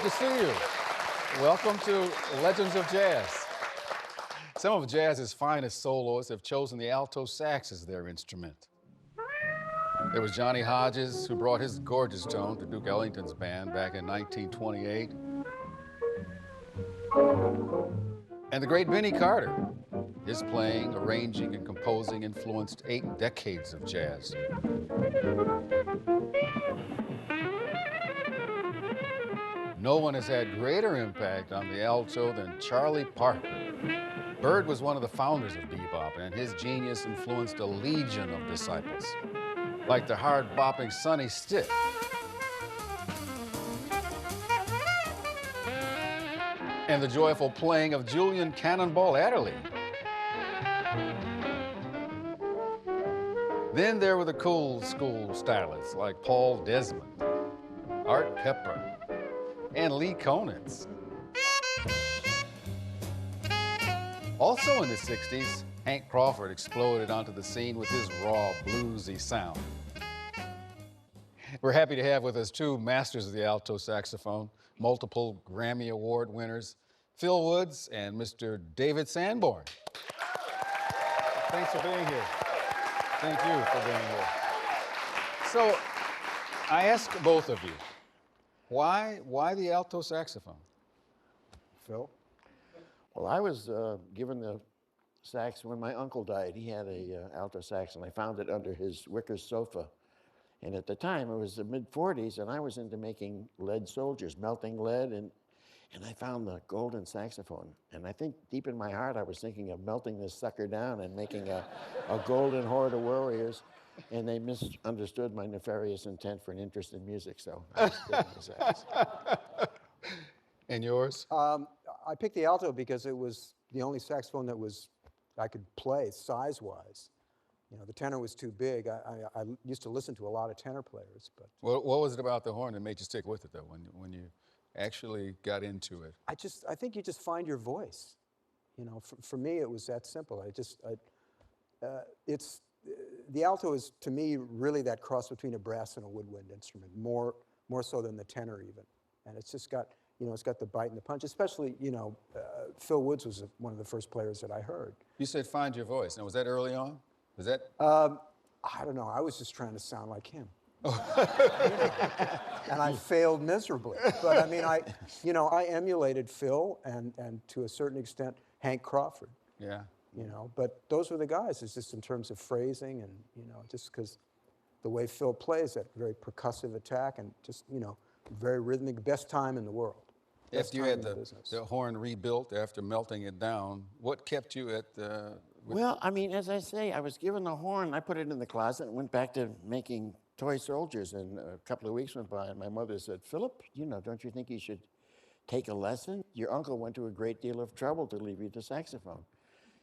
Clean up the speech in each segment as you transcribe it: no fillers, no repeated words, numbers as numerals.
to see you. Welcome to Legends of Jazz. Some of jazz's finest soloists have chosen the alto sax as their instrument. There was Johnny Hodges, who brought his gorgeous tone to Duke Ellington's band back in 1928. And the great Benny Carter. His playing, arranging, and composing influenced 8 decades of jazz. No one has had greater impact on the alto than Charlie Parker. Bird was one of the founders of bebop, and his genius influenced a legion of disciples, like the hard-bopping Sonny Stitt. And the joyful playing of Julian Cannonball Adderley. Then there were the cool school stylists like Paul Desmond, Art Pepper, and Lee Konitz. Also in the 60s, Hank Crawford exploded onto the scene with his raw, bluesy sound. We're happy to have with us 2 masters of the alto saxophone, multiple Grammy Award winners, Phil Woods and Mr. David Sanborn. Thanks for being here. Thank you for being here. So, I ask both of you, why the alto saxophone? Phil? Well, I was given the sax when my uncle died. He had a alto sax, and I found it under his wicker sofa. And at the time, it was the mid-40s, and I was into making lead soldiers, melting lead, and I found the golden saxophone. And I think deep in my heart, I was thinking of melting this sucker down and making a golden horde of warriors. And they misunderstood my nefarious intent for an interest in music, so I was given the sax. And yours? I picked the alto because it was the only saxophone that I could play size-wise. You know, the tenor was too big. I used to listen to a lot of tenor players, but What was it about the horn that made you stick with it, though, when you actually got into it? I think you just find your voice. You know, for me, it was that simple. The alto is, to me, really that cross between a brass and a woodwind instrument, more so than the tenor even. And it's just got, you know, it's got the bite and the punch, especially, you know, Phil Woods was one of the first players that I heard. You said find your voice. Now, was that early on? Was that? I don't know, I was just trying to sound like him. You know, and I failed miserably. But I mean, I emulated Phil and to a certain extent, Hank Crawford. Yeah. You know, but those were the guys. It's just in terms of phrasing and, you know, just because the way Phil plays, that very percussive attack and just, you know, very rhythmic, best time in the world. After you had the horn rebuilt, after melting it down, what kept you at the... Well, I mean, as I say, I was given the horn, I put it in the closet and went back to making toy soldiers, and a couple of weeks went by, and my mother said, Philip, you know, don't you think you should take a lesson? Your uncle went to a great deal of trouble to leave you the saxophone.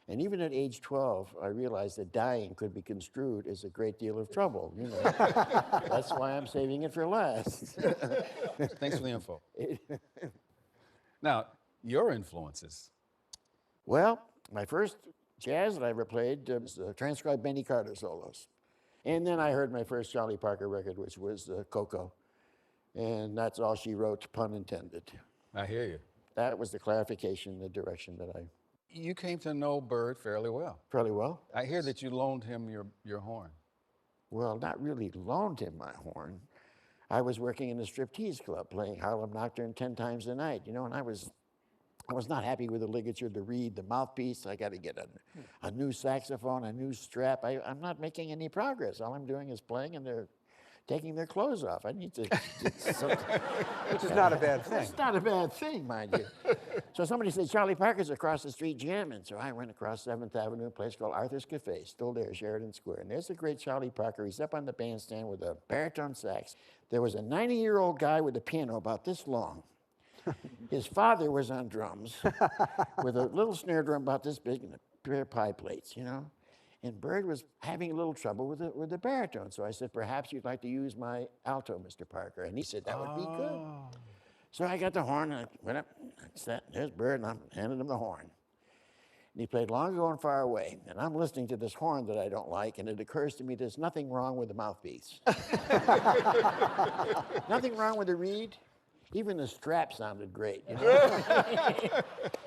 And even at age 12, I realized that dying could be construed as a great deal of trouble, you know. That's why I'm saving it for last. Thanks for the info. Now, your influences. Well, my first jazz that I ever played was transcribed Benny Carter solos. And then I heard my first Charlie Parker record, which was Coco. And that's all she wrote, pun intended. I hear you. That was the clarification, the direction that I... You came to know Bird fairly well. Fairly well. I hear that you loaned him your horn. Well, not really loaned him my horn. I was working in a striptease club playing Harlem Nocturne 10 times a night, you know, and I was not happy with the ligature, the reed, the mouthpiece. I got to get a new saxophone, a new strap. I'm not making any progress. All I'm doing is playing, and they're taking their clothes off. I need to Which is not a bad thing. It's not a bad thing, mind you. So somebody said, Charlie Parker's across the street jamming. So I went across 7th Avenue, a place called Arthur's Cafe, still there, Sheridan Square. And there's the great Charlie Parker. He's up on the bandstand with a baritone sax. There was a 90-year-old guy with a piano about this long. His father was on drums with a little snare drum about this big and a pair of pie plates, you know. And Bird was having a little trouble with the baritone. So I said, perhaps you'd like to use my alto, Mr. Parker. And he said, that would be good. So I got the horn, and I went up, and sat, there's Bird, and I handed him the horn. And he played Long Ago and Far Away. And I'm listening to this horn that I don't like, and it occurs to me there's nothing wrong with the mouthpiece. Nothing wrong with the reed. Even the strap sounded great. You know?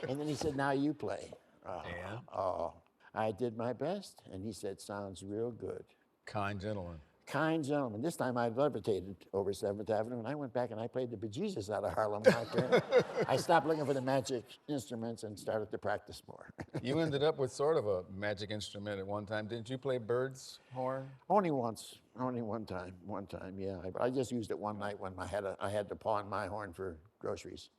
And then he said, now you play. Yeah. Oh, I did my best, and he said, sounds real good. Kind gentleman. Kind gentleman. This time I levitated over 7th Avenue, and I went back and I played the bejesus out of Harlem out there. I stopped looking for the magic instruments and started to practice more. You ended up with sort of a magic instrument at one time. Didn't you play bird's horn? Only once. Only one time, yeah. I just used it one night when I had to pawn my horn for groceries.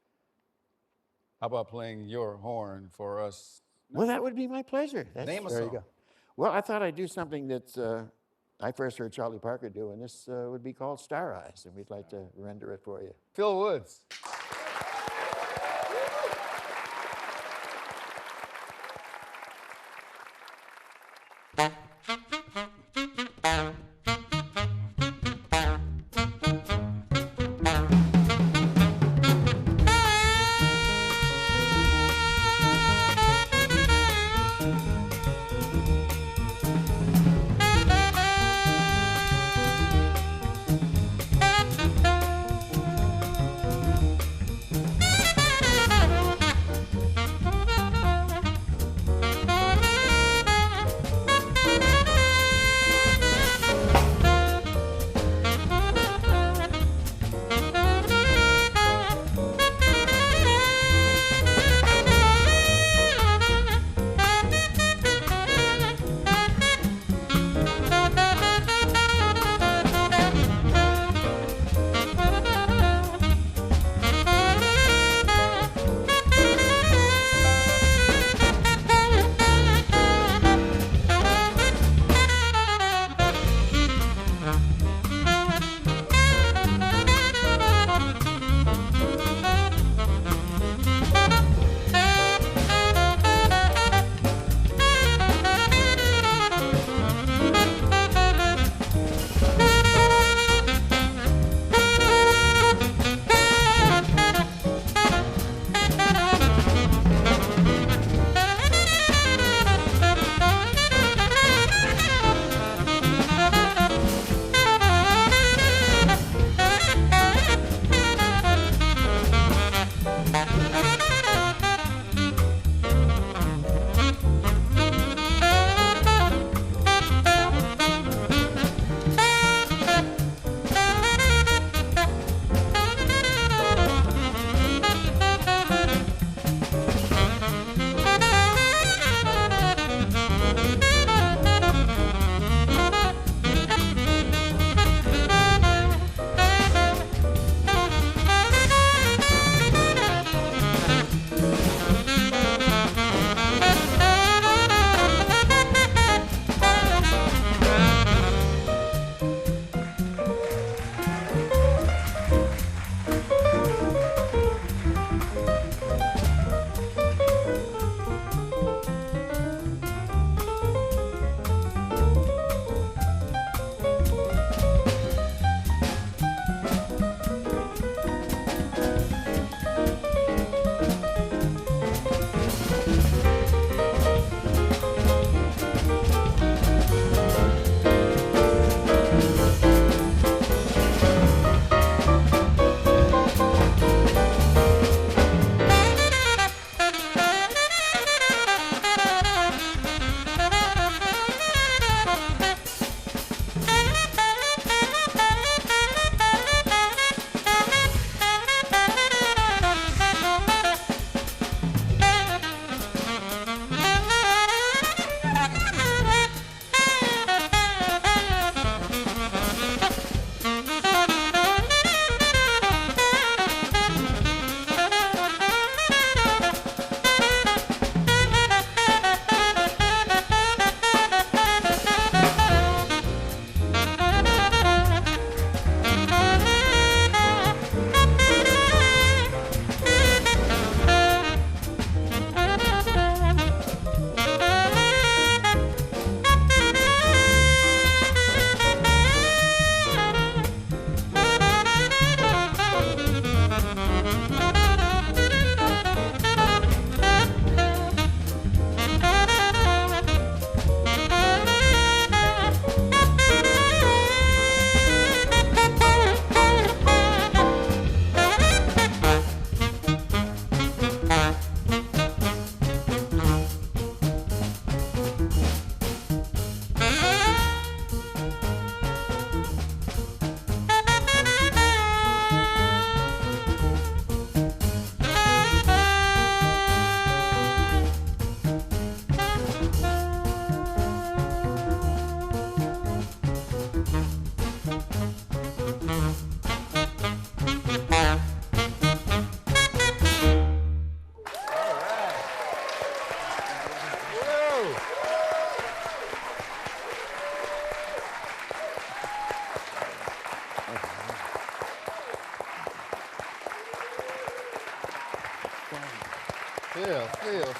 How about playing your horn for us? Well, that would be my pleasure. Name a There song. you go. Well, I thought I'd do something that I first heard Charlie Parker do, and this would be called Star Eyes, and we'd like to render it for you. Phil Woods.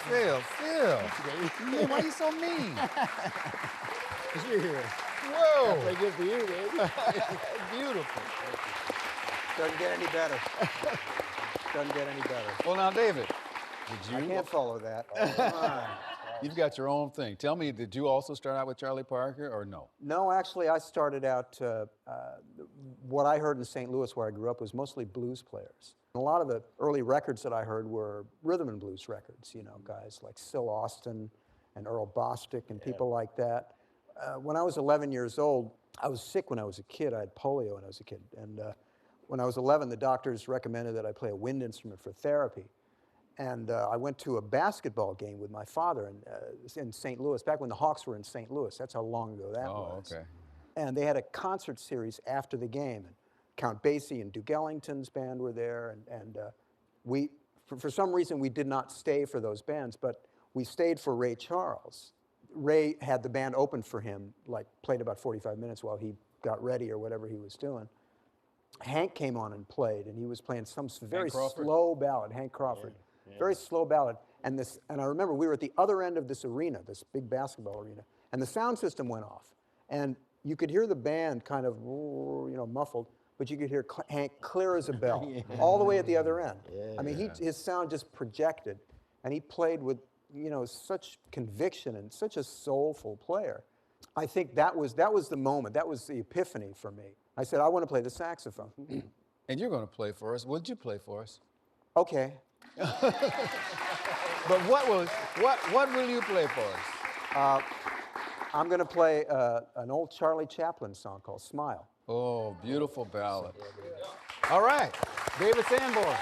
Phil. Man, why are you so mean? You're here. Whoa. Play good for you, baby. Beautiful. Doesn't get any better. Doesn't get any better. Well, now, David, I did you? can't follow that. Come on. You've got your own thing. Tell me, did you also start out with Charlie Parker or no? No, actually, I started out, what I heard in St. Louis, where I grew up, was mostly blues players. A lot of the early records that I heard were rhythm and blues records, you know, guys like Syl Austin and Earl Bostic and people like that. When I was 11 years old, I was sick when I was a kid. I had polio when I was a kid. And when I was 11, the doctors recommended that I play a wind instrument for therapy. And I went to a basketball game with my father in St. Louis, back when the Hawks were in St. Louis. That's how long ago that was. Oh, okay. And they had a concert series after the game. And Count Basie and Duke Ellington's band were there. And we, for some reason, we did not stay for those bands, but we stayed for Ray Charles. Ray had the band open for him, like played about 45 minutes while he got ready or whatever he was doing. Hank came on and played, and he was playing some very slow ballad, Hank Crawford. Yeah. Very slow ballad. And I remember we were at the other end of this arena, this big basketball arena, and the sound system went off. And you could hear the band kind of, you know, muffled, but you could hear Hank clear as a bell, all the way at the other end. I mean, his sound just projected, and he played with, you know, such conviction and such a soulful player. I think that was the moment, that was the epiphany for me. I said, I want to play the saxophone. And you're going to play for us. Would you play for us? Okay. But what will you play for us? I'm going to play an old Charlie Chaplin song called Smile. Oh, beautiful ballad. All right, David Sanborn.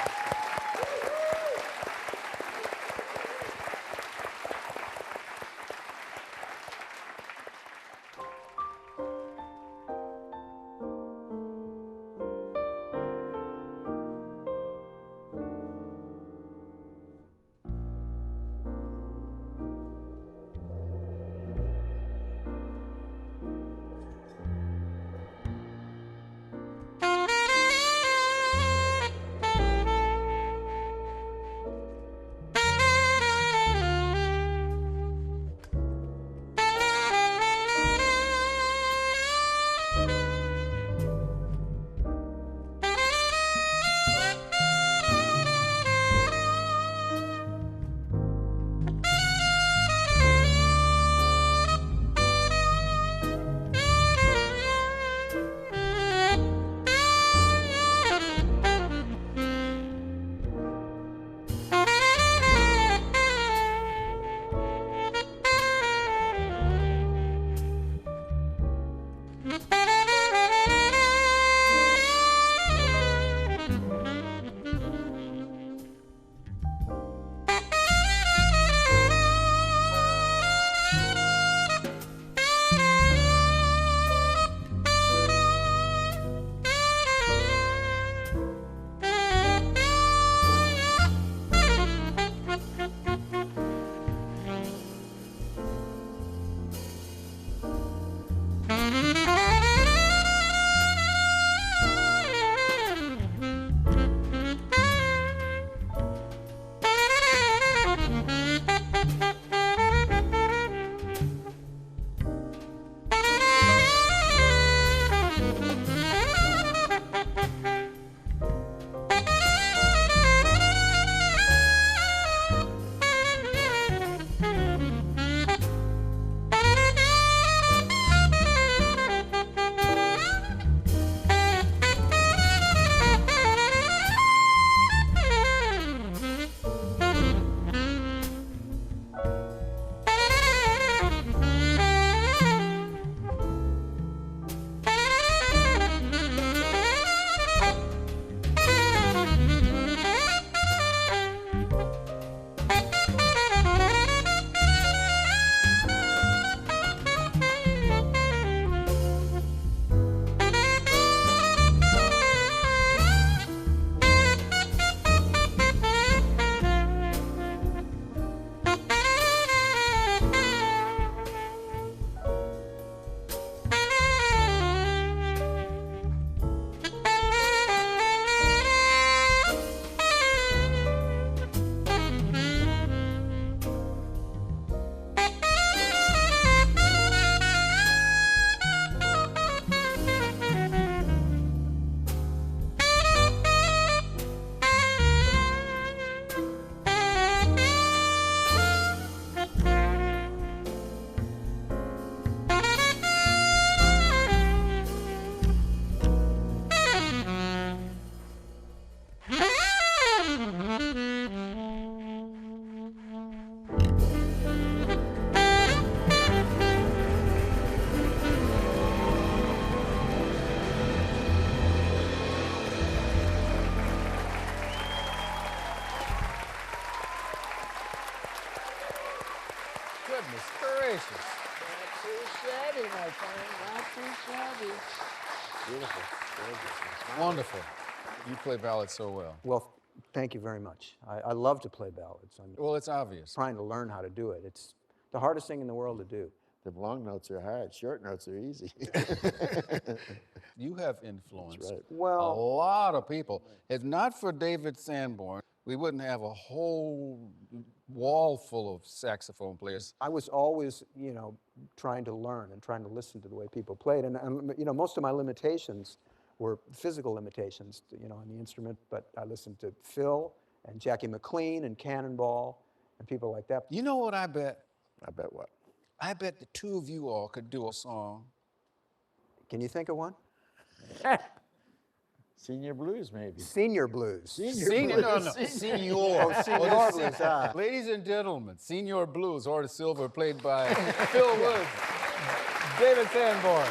shabby, my friend. Not too shabby. Beautiful. Gorgeous. Wonderful. You play ballads so well. Well, thank you very much. I love to play ballads. I'm Well, it's obvious. trying to learn how to do it. It's the hardest thing in the world to do. The long notes are hard. Short notes are easy. You have influenced right. a Well, lot of people. If not for David Sanborn, we wouldn't have a whole wall full of saxophone players. I was always, trying to learn and trying to listen to the way people played. And most of my limitations were physical limitations, on the instrument. But I listened to Phil and Jackie McLean and Cannonball and people like that. You know what I bet? I bet what? I bet the two of you all could do a song. Can you think of one? Senior blues, maybe. Senior blues. Senior, no, Senior. Oh, Senior Blues. Ladies and gentlemen, Senior Blues, or the Silver, played by Phil Woods, David Sanborn.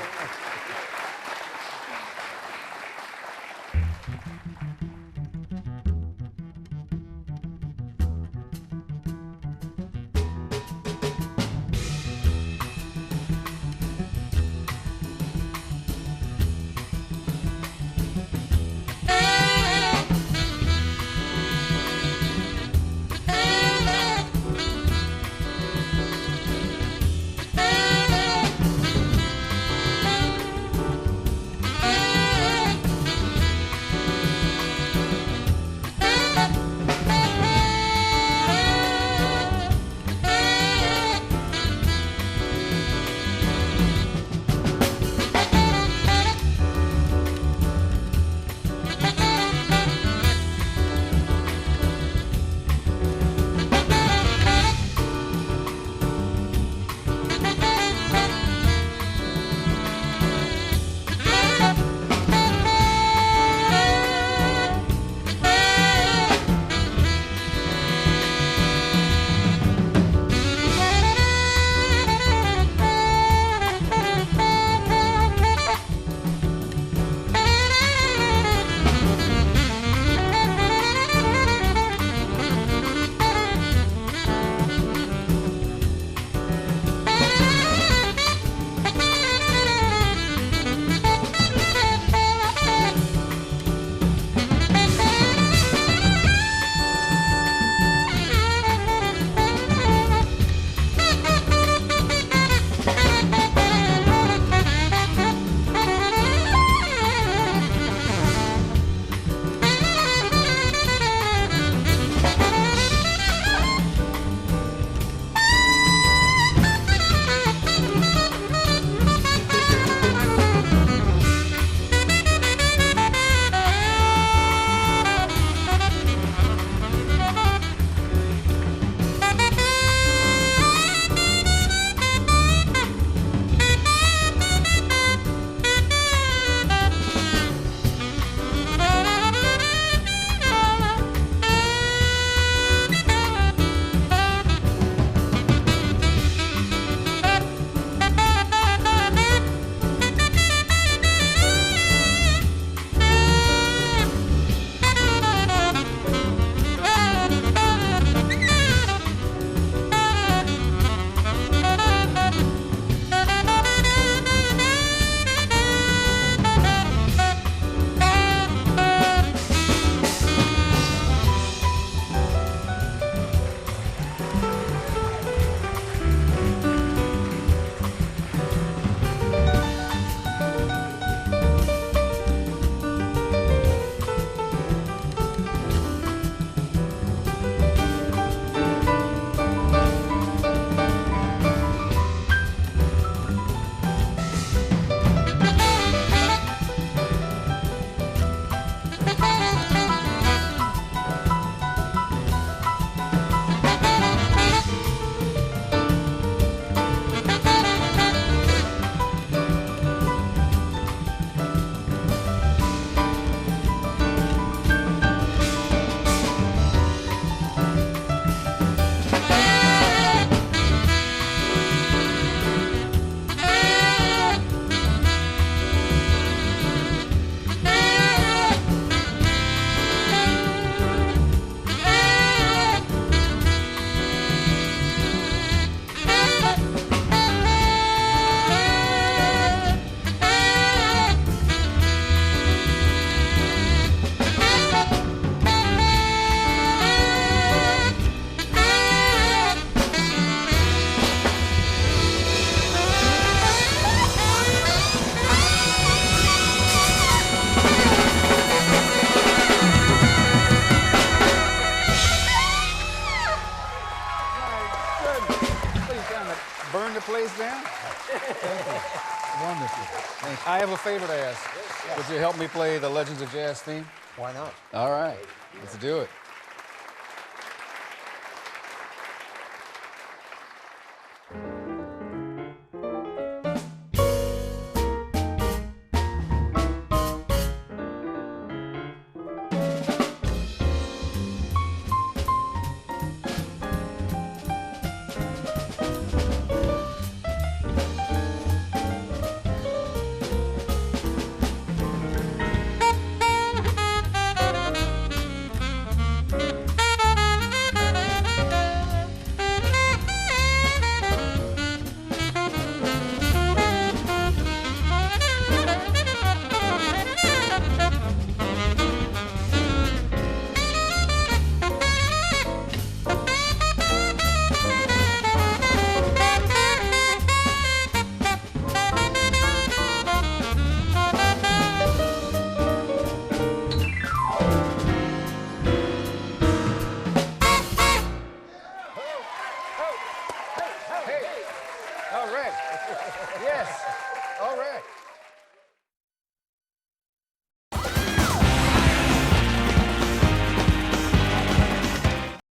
Wonderful. Thank you. I have a favor to ask. Would you help me play the Legends of Jazz theme? Why not? All right, let's do it.